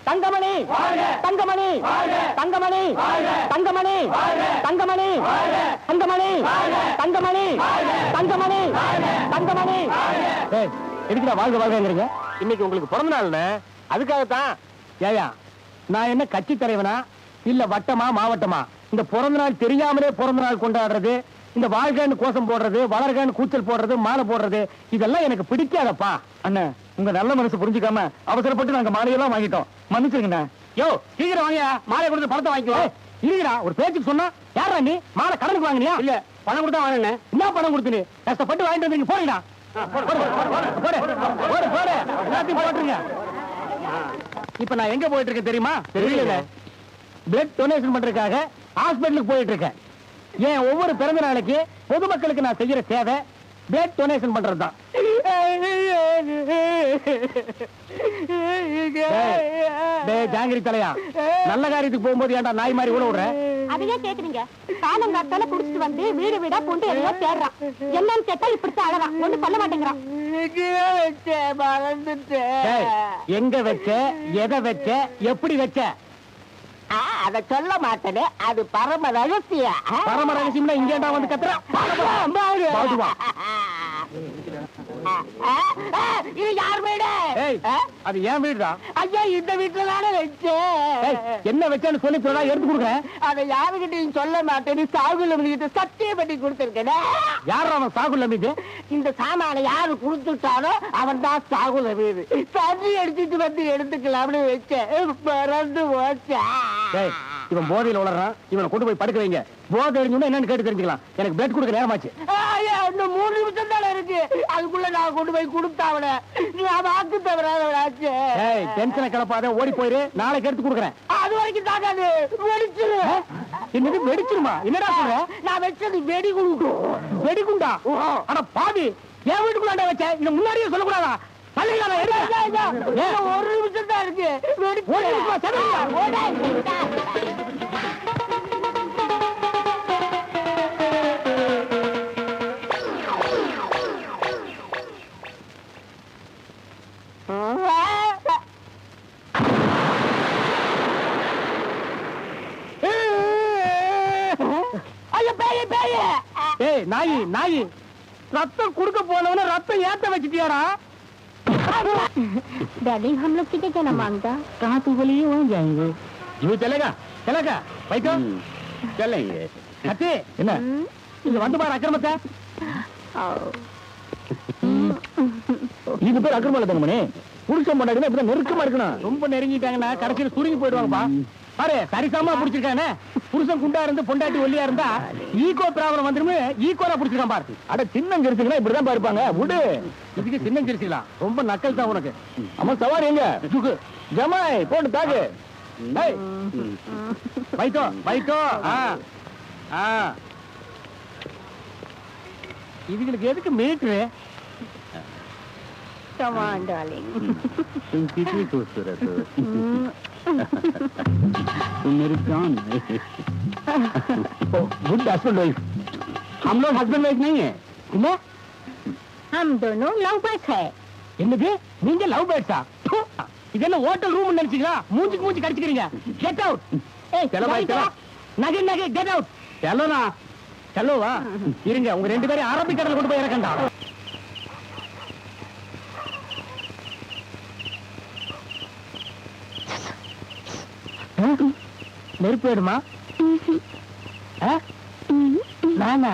தங்கமணி தங்கமணி தங்கமணி தங்கமணி தங்கமணி தங்கமணி தங்கமணி தங்கமணி தங்கமணி. எதுக்குடா வாழ்க வாழ்கிறீங்க? இன்னைக்கு உங்களுக்கு பிறந்த நாள்னு, அதுக்காகத்தான். ஏயா, நான் என்ன கட்சி தலைவனா இல்ல வட்டமா மாவட்டமா? இந்த பிறந்த நாள் தெரியாமலே பிறந்த நாள் கொண்டாடுறது, இந்த வாழ்கைன்னு கோஷம் போடுறது, வளர்கன்னு கூச்சல் போடுறது, மாலை போடுறது, இதெல்லாம் எனக்கு பிடிக்காதப்பா. அண்ணன், உங்க நல்ல மனசு புரிஞ்சுக்காம அவசரப்பட்டு நாங்க மாலையெல்லாம் வாங்கிட்டோம், மன்னிச்சிருங்கண்ணா. யோ, சீக்கிரம் வாங்க, மாலை கொடுத்து பணத்தை வாங்கிக்கோ. இல்லடா, ஒரு பேச்சுக்கு சொன்னா யாரா நீ? மாலை கடனுக்கு வாங்கினியா? இல்ல, பணம் கொடுத்தா வாங்கினேன். என்ன பணம் கொடுத்து? கஷ்டப்பட்டு வாங்கிட்டு வந்தீங்க. போறீங்களா? எல்லாத்தையும் போட்டுருங்க. இப்ப நான் எங்க போயிட்டு இருக்கேன் தெரியுமா? தெரியல. பிளட் டொனேஷன் பண்றதுக்காக ஹாஸ்பிட்டலுக்கு போயிட்டு இருக்கேன். ஏன் ஒவ்வொரு பிறந்த நாளைக்கு பொதுமக்களுக்கு நான் செய்யற சேவை பிளட் டொனேஷன் பண்றதுதான். ஜாங்கிரி தலையா, நல்ல காரியத்துக்கு போகும்போது ஏன்டா நாய் மாதிரி கூட விடுற? அதையே கேக்குறீங்க. காலங்காத்தால குடிச்சிட்டு வந்து வீடு வீடா பொண்டு எதையோ தேடுறான். என்னன்னு கேட்டா இப்படி அழறான், ஒண்ணு சொல்ல மாட்டேங்கிறான். எங்க வச்ச, எதை வச்ச, எப்படி வச்ச? அத சொல்ல மாட்டேனே, அது பரம ரகசியம். பரம ரகசியம்னா இங்கேண்டா வந்து கத்துற? இது யார் வீடு? அது ஏன் வீடுடா? ஐயா, இந்த வீட்டுல தானே வச்சேன். என்ன வச்சேன்னு சொல்லி எடுத்து கொடுக்குறேன். அதை யாருகிட்டையும் சொல்ல மாட்டேன். சாகுல் கிட்ட சத்தியம் பண்ணி கொடுத்திருக்கேன். யார் அவன் சாகுல் அமீது? இந்த சாமான யாரு கொடுத்துட்டானோ அவன் தான் சாகுல் அமீது. தண்ணி அடிச்சுட்டு வந்து எடுத்துக்கலாம்னு வச்சேன், மறந்து போச்சேன். இவன் போதையில் உளறான், இவனை கொண்டு போய் படுக்க வைங்க. போதை அடிஞ்சோன்னா என்னன்னு கேட்டு தெரிஞ்சுக்கலாம். எனக்கு பிளட் கொடுக்க நேரமாச்சு. இன்னும் 3 நிமிஷம் தானே இருக்கு, அதுக்குள்ள நான் கொண்டு போய் கொடுத்தாவன. நான் வாக்கு தவறாச்சு. டென்ஷனை கிளப்பாத, ஓடி போயிரு. நாளைக்கு எடுத்து கொடுக்குறேன். அது வரைக்கும் தாக்காது, வெடிச்சிரு. என்னது வெடிச்சிருமா? என்னடா சொல்ற? நான் வச்சது வெடிகுண்டு. வெடிகுண்டா? ஆனா பாவி, என் வீட்டுக்குள்ளாண்டா வச்ச. இதை முன்னாடியே சொல்லக்கூடாதா? ஒரு நிமிஷம் தான் இருக்கு. நாயி நாயி, ரத்தம் குடுக்க போனவன ரத்தம் ஏத்த வச்சுட்டியாடா? डैडी, हम लोग कितने क्या मांगता? कहाँ तू बोली वहाँ जाएंगे? यूँ चलेगा? चलेगा? बैठो, चलेंगे. கத்தி என்ன இங்க வந்து பாரு அக்கிரமத்தை. இது பேர் அக்கிரமம் இல்ல தங்கமணி. புருஷன் பண்ணாங்கன்னா இப்பதான் நெருக்கமா இருக்கணும். ரொம்ப நெருங்கிட்டாங்கன்னா கடைசியில் சுருங்கி போயிடுவாங்கப்பா. பாரு, சரிசமா புடிச்சிருக்கானே. புருஷன் குண்டா இருந்து பொண்டாட்டி ஒல்லியா இருந்தா ஈகோ ப்ராப்ளம் வந்துருமே. ஈகோலா புடிச்சிருக்கான் பாரு. அட, சின்ன ஜெரிசிங்களா இப்படிதான் பாருப்பாங்க. விடு, இதுக்கு சின்ன ஜெரிசிங்களா ரொம்ப நக்கல் தான் உனக்கு. அம்மா சவாரி எங்க சுகு ஜமாய் போட்டு தாக்கு. வைத்தோ வைத்தோ. இதுகளுக்கு எதுக்கு மீட்ரு? Come on, darling. तुम कितनी खूबसूरत हो. तुम मेरी जान है. Good husband wife. हम लोग हस्बैंड वाइफ नहीं है. क्या? हम दोनों लव बर्ड्स है. என்னது, நீங்க லவ் பேர்ட்ஸா? இது என்ன ஹோட்டல் ரூம் நினைச்சீங்களா? மூஞ்சிக்கு மூஞ்சி கடிச்சுக்கிறீங்க. Get out. चलो भाई चलो. நகை நகை கெட் அவுட். चलोனா चलो வா. இருங்க, உங்க ரெண்டு பேரும் அரபிக் கடல்ல கொண்டு போய் இறக்கண்டா. நெருப்பு வேணுமா? நானா?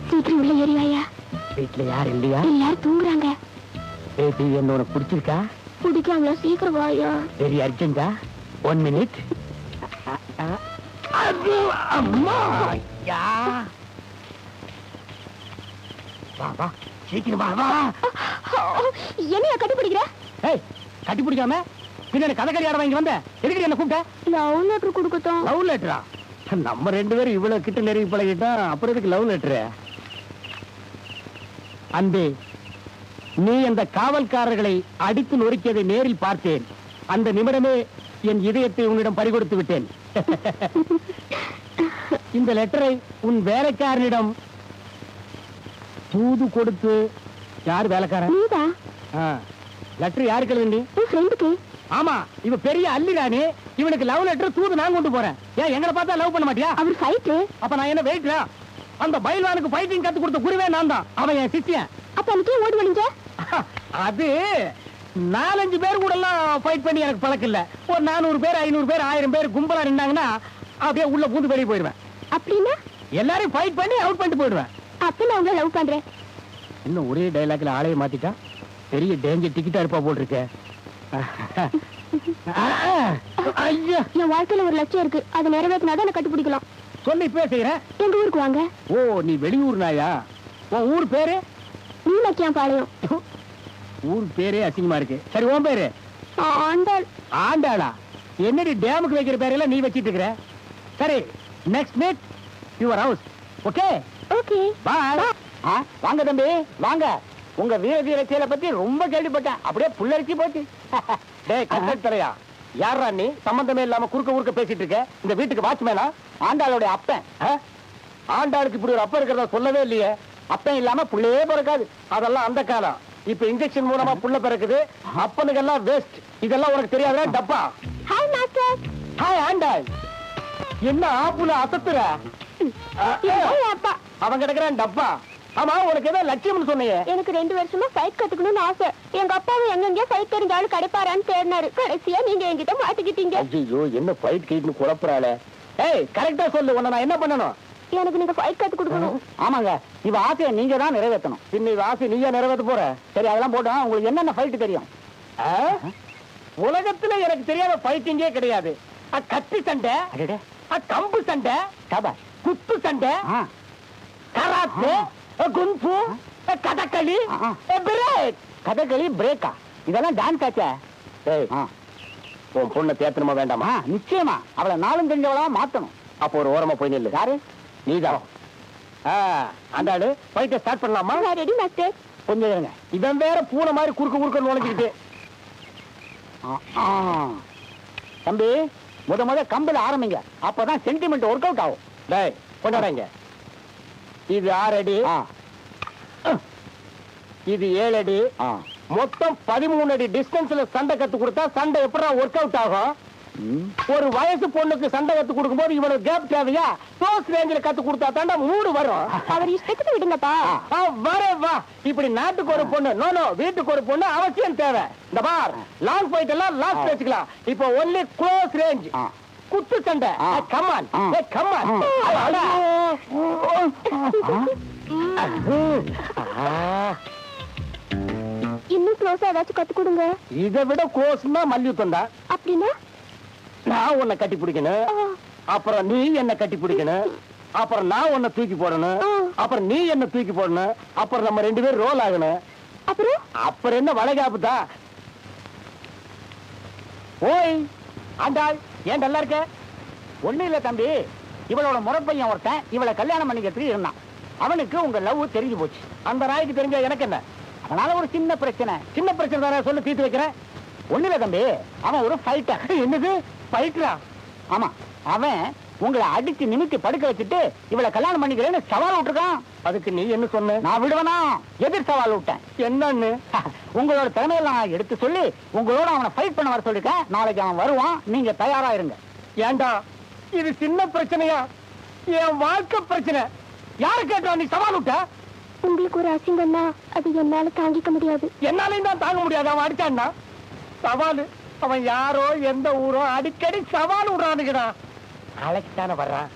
சீக்கிரம் உள்ள ஏறிவாயா. வீட்டுல யார் இல்லையா? எல்லாரும் தூங்குறாங்க. பேபி, என்ன உனக்கு பிடிச்சிருக்கா? பிடிக்கும், அவ்வளோ சீக்கிரம் வாயா. வெரி அர்ஜென்டா? 1 minute. அம்மா, யா வா வா, சீக்கிரம் வா வா. என்னைய கட்டி பிடிக்கிற? ஏய், கட்டி பிடிக்காம பின்ன கதை கறி ஆட வாங்கி வந்த. எதுக்கு என்ன கூப்பிட்ட? லவ் லெட்டர் கொடுக்கட்டும். லவ் லெட்டரா? நம்ம ரெண்டு பேரும் இவ்வளவு கிட்ட நெருங்கி பழகிட்டா அப்புறம் எதுக்கு லவ் லெட்டரு? அன்பே, நீ அந்த காவல்காரர்களை அடித்து நொறுக்கியதை நேரில் பார்த்தேன். அந்த நிமிடமே என் இதயத்தை உன்னிடம் பறிகொடுத்து விட்டேன். இந்த லெட்டரை உன் வேலைக்காரனிடம் தூது கொடுத்து. யார் வேலைக்காரன்? லெட்டர் யாருக்கு எழுதி? ஆமா, இவ பெரிய அல்லிராணி. இவனுக்கு லவ் லெட்டர் தூது நான் கொண்டு போறேன். ஏன் எங்களை பார்த்தா லவ் பண்ண மாட்டியா? அவர் ஃபைட். அப்ப நான் என்ன வெயிட்ரா? அந்த பைல்வானுக்கு ஃபைட்டிங் கத்து கொடுத்த குருவே நான் தான். அவன் என் சிஷ்யன். அப்ப எனக்கு ஓடி வந்தீங்க? அது 4-5 பேர் கூட எல்லாம் ஃபைட் பண்ணி எனக்கு பழக்கம் இல்ல. ஒரு 400 பேர் 500 பேர் 1000 பேர் கும்பலா நின்னாங்கன்னா அப்படியே உள்ள பூந்து வெளியே போயிடுவேன். அப்படின்னா எல்லாரையும் ஃபைட் பண்ணி அவுட் பண்ணிட்டு போயிடுவேன். அப்ப நான் உங்களை லவ் பண்றேன். இன்னும் ஒரே டைலாக்ல ஆளைய மாத்திட்டா பெரிய டேஞ்சர் டிக்கெட்டா இருப்பா போட்டிருக்க. ஐயா, என் வாழ்க்கையில ஒரு லட்சியம் இருக்கு. அதை நிறைவேற்றினாதான் என்ன கட்டுப்பிடிக்கலாம். சொல்லி இப்ப செய்யறேன். எங்க ஊருக்கு வாங்க. ஓ, நீ வெளியூர் நாயா? உன் ஊர் பேரு? நீலக்கியம் பாளையம். ஊர் பேரே அசிங்கமா இருக்கு. சரி, உன் பேரு? ஆண்டாள். ஆண்டாளா? என்னடி டேமுக்கு வைக்கிற பேரெல்லாம் நீ வச்சிட்டு இருக்கிற? சரி, next meet your house. Okay? Okay, bye. வாங்க தம்பி, வாங்க. உங்க வீர செயலை பத்தி ரொம்ப கேள்விப்பட்டேன். அப்படியே புல்லரிச்சு போச்சு. டேய் கட்டட் தரையா, யாரா நீ? சம்பந்தமே இல்லாம குறுக்க பேசிட்டு இருக்க. இந்த வீட்டுக்கு வாட்ச்மேனா? ஆண்டாளுடைய அப்பன். ஆண்டாளுக்கு இப்படி ஒரு அப்பன் இருக்கிறதா சொல்லவே இல்லையே. அப்பன் இல்லாம புள்ளையே பிறக்காது. அதெல்லாம் அந்த காலம். இப்ப இன்ஜெக்ஷன் மூலமா புள்ள பிறக்குது. அப்பனுக்கு எல்லாம் வேஸ்ட். இதெல்லாம் உனக்கு தெரியாதா? டப்பா. Hi master. ஹாய் ஆண்டாள். என்ன ஆப்புல அசத்துற? அவன் கிடக்குறான் டப்பா. ஆமா, உனக்கு ஏதோ லட்சியம்னு சொன்னீங்க. எனக்கு 2 வருஷமா ஃபைட் கத்துக்கணும்னு ஆசை. எங்க அப்பாவும் எங்கெங்க ஃபைட் தெரிஞ்ச ஆளு கிடைப்பாரான்னு தேடினாரு. கடைசியா நீங்க என்கிட்ட மாட்டிக்கிட்டீங்க. ஐயோ, என்ன ஃபைட் கேட்னு குழப்பறாளே. ஏய், கரெக்டா சொல்லு, உன்னை நான் என்ன பண்ணணும்? எனக்கு நீங்க ஃபைட் கத்து கொடுக்கணும். ஆமாங்க, இவ ஆசையை நீங்க தான் நிறைவேற்றணும். பின்ன இவ ஆசை நீங்க நிறைவேற்ற போற. சரி, அதெல்லாம் போட்டோம். உங்களுக்கு என்னென்ன ஃபைட் தெரியும்? உலகத்துல எனக்கு தெரியாத ஃபைட்டிங்கே கிடையாது. கத்தி சண்டை, கம்பு சண்டை, குத்து சண்டை, karate, kung fu, Kathakali, break. Kathakali பிரேக்கா? இதெல்லாம் டான்ஸ் ஆச்சே. உன் பொண்ணை தேத்தணுமா வேண்டாமா? நிச்சயமா. அவளை நாளும் தெரிஞ்சவளா மாத்தணும். அப்போ ஒரு ஓரமா போய் நில்லு. யாரு? நீதான். அந்தாடு ஃபைட்டை ஸ்டார்ட் பண்ணலாமா? Ready master. கொஞ்சம் இருங்க. இவன் வேற பூனை மாதிரி குறுக்க நுழைஞ்சுக்கிட்டு. தம்பி, முத கம்பல ஆரம்பிங்க. அப்பதான் சென்டிமெண்ட் ஒர்க் அவுட் ஆகும். டேய் கொண்டாடுங்க. இது 6 அடி, இது 7 அடி, மொத்தம் 13 அடி டிஸ்டன்ஸ்ல சண்டை கத்து கொடுத்தா சண்டை எப்படா ஒர்க் அவுட் ஆகும்? ஒரு வயசு பொண்ணுக்கு சண்டை கத்து கொடுக்கும் போது இவனுக்கு கேப் தேவையா? க்ளோஸ் ரேஞ்சில கத்து கொடுத்தா தாண்டா மூடு வரும். அவர் இஷ்டத்துக்கு விடுங்கப்பா. வா. இப்படி நாட்டுக்கு ஒரு பொண்ணு, நோ வீட்டுக்கு ஒரு பொண்ணு அவசியம் தேவை. இந்த பார், லாங் ஃபைட் எல்லாம் லாஸ்ட் வச்சுக்கலாம். இப்போ ஒன்லி க்ளோஸ் ரேஞ்ச் குத்து சண்டை. Come on come on. இன்னும் க்ளோஸா ஏதாச்சும் கத்து கொடுங்க. இதை விட க்ளோஸ்னா மல்யுத்தம் தான். அப்படின்னா நான் உன்னை கட்டி பிடிக்கணும், அப்புறம் நீ என்ன கட்டி பிடிக்கணும், அப்புறம் நான் உன்னை தூக்கி போடணும், அப்புறம் நீ என்ன தூக்கி போடணும், அப்புறம் நம்ம 2 பேரும் ரோல் ஆகணும். அப்புறம் என்ன வளைகாப்பு தான். ஓய் ஆண்டாள், ஏன் நல்லா இருக்க? ஒண்ணு இல்ல தம்பி, இவளோட முறப்பையன் ஒருத்தன் இவளை கல்யாணம் பண்ணிக்கிறதுக்கு இருந்தான். அவனுக்கு உங்க லவ் தெரிஞ்சு போச்சு. அந்த நாய்க்கு தெரிஞ்ச எனக்கு என்ன? அதனால ஒரு சின்ன பிரச்சனை தானே, சொல்லி தீர்த்து வைக்கிறேன். ஒண்ணு இல்ல தம்பி, அவன் ஒரு ஃபைட்டர். என்னது ஃபைட்டரா? ஆமா, அவன் உங்களை அடிச்சு நிமித்தி படுக்க வச்சுட்டு இவளை கல்யாணம் பண்ணிக்கிறேன்னு சவால் விட்டுருக்கான். அதுக்கு நீ என்ன சொன்ன? நான் விடுவனா? எதிர் சவால் விட்டேன். என்னன்னு? உங்களோட திறமையெல்லாம் எடுத்து சொல்லி உங்களோட அவனை ஃபைட் பண்ண வர சொல்லிருக்கேன். நாளைக்கு அவன் வருவான், நீங்க தயாரா இருங்க. ஏண்டா, இது சின்ன பிரச்சனையா? என் வாழ்க்கை பிரச்சனை. யாரு கேட்டா நீ சவால் விட்ட? உங்களுக்கு ஒரு அசிங்கம்னா அது என்னால தாங்கிக்க முடியாது. என்னாலையும் தான் தாங்க முடியாது. அவன் அடிச்சான்னா சவாலு. அவன் யாரோ எந்த ஊரோ அடிக்கடி சவால் விடுறானுங்கடா. நாளைக்கு தானே வர்றான்.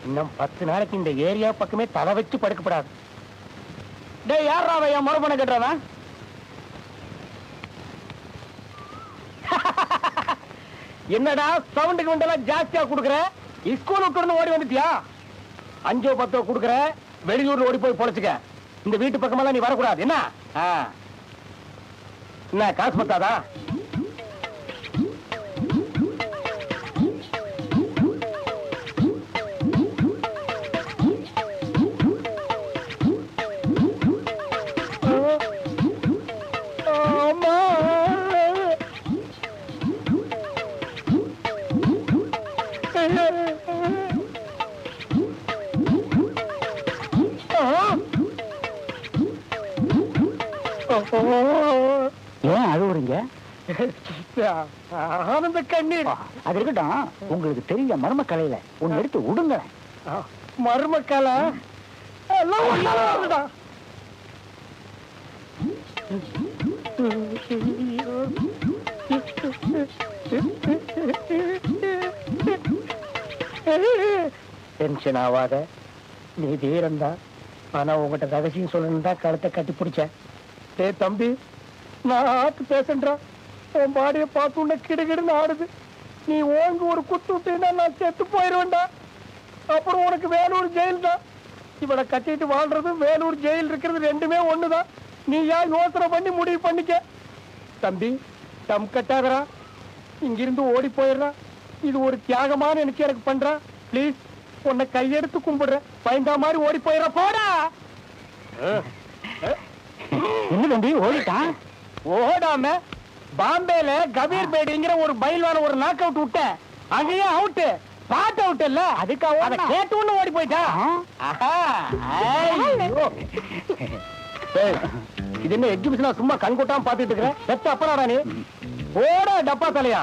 இன்னும் 10 நாளைக்கு இந்த ஏரியா பக்கமே தலை வச்சு படுக்கப்படாது. டேய், யாரா அவன் என் முறை பண்ண கட்டுறவன்? என்னடா சவுண்டுக்கு வந்தெல்லாம் ஜாஸ்தியா குடுக்குற? ஸ்கூல் விட்டு ஓடி வந்துட்டியா? 5 10 குடுக்குற, வெளியூர்ல ஓடி போய் பொழைச்சுக்க. இந்த வீட்டு பக்கமெல்லாம் நீ வரக்கூடாது. என்ன என்ன காசு பத்தாதா? ஏன் அழுவுறீங்க? ஆனந்த கண்ணீர். அது இருக்கட்டும், உங்களுக்கு தெரிஞ்ச மர்ம கலையில ஒன்னு எடுத்து விடுங்க. மர்ம கலை எல்லாம் ஒண்ணா. டென்ஷன் ஆகாத, நீ தீரந்தா. ஆனா உங்ககிட்ட ரகசியம் சொல்லணும் தான் கழுத்தை கட்டி பிடிச்சேன். தம்பி, நான் ஆத்து பேசன்றா, உன் பாடிய பார்த்து உன்ன கிடுகிடுன்னு ஆடுது. நீ ஓங்கு ஒரு குத்து விட்டீங்கன்னா நான் செத்து போயிடுவேன்டா. அப்புறம் உனக்கு வேலூர் ஜெயில் தான். இவனை கட்டிட்டு வாழ்றது வேலூர் ஜெயில் இருக்கிறது ரெண்டுமே ஒண்ணுதான். நீ ஏன் யோசனை பண்ணி முடிவு பண்ணிக்க. தம்பி, தம் கட்டாதரா, இங்கிருந்து ஓடி போயிடுறா. இது ஒரு தியாகமான எனக்கு பண்றா. பிளீஸ், உன்னை கையெடுத்து கும்பிடுறேன். பயந்தா மாதிரி ஓடி போயிடுற. போடா. என்ன தம்பி ஓடிட்டான்? ஓடாம பாம்பேல கபீர் பேடிங்கிற ஒரு பயில்வான ஒரு நாக் அவுட் விட்டேன். அங்கேயே அவுட், பாட் அவுட் இல்ல. அதுக்காக அதை கேட்டு ஒண்ணு ஓடி போயிட்டா. இது என்ன எக்ஸிபிஷனா சும்மா கண்கொட்டாம பாத்துட்டு இருக்கிறேன். செத்த அப்பறாடா நீ. ஓட டப்பா தலையா.